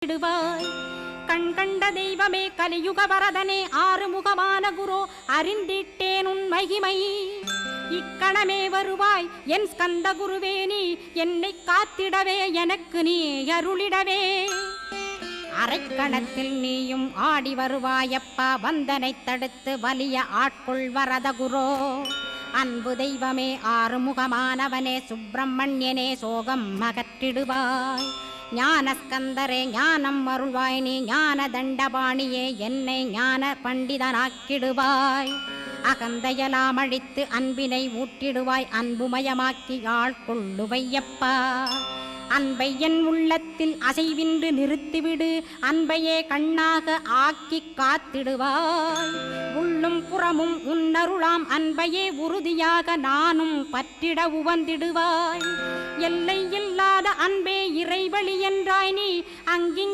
விடுவாய். கண் கண்ட தெய்வமே கலியுக வரதனே ஆறுமுகமான குரு அறிந்திட்டேன் உன் மகிமை. இக்கணமே வருவாய் என் ஸ்கந்த குருவே, நீ என்னை காத்திடவே எனக்கு நீ அருளிடவே. அரைக்கணத்தில் நீயும் ஆடி வருவாயப்பா, வந்தனை தடுத்து வலிய ஆட்கொள் வரத குரோ. அன்பு தெய்வமே ஆறுமுகமானவனே சுப்பிரமணியனே சோகம் அகற்றிடுவாய். ஞானஸ்கந்தரே ஞானம் அருள்வாய், நீ ஞான தண்டபாணியே என்னை ஞான பண்டிதனாக்கிடுவாய். அகந்தையலாம் அழித்து அன்பினை ஊட்டிடுவாய், அன்புமயமாக்கி ஆள்கொள்ளுவையப்பா. அன்பை என் உள்ளத்தில் அசைவின்று நிறுத்திவிடு, அன்பையே கண்ணாக ஆக்கி காத்திடுவாய். உள்ளும் புறமும் உன்னருளாம் அன்பையே உறுதியாக நானும் பற்றிட உவந்திடுவாய். எல்லை இல்லாத அன்பே இறைவழி என்றாய் நீ, அங்கிங்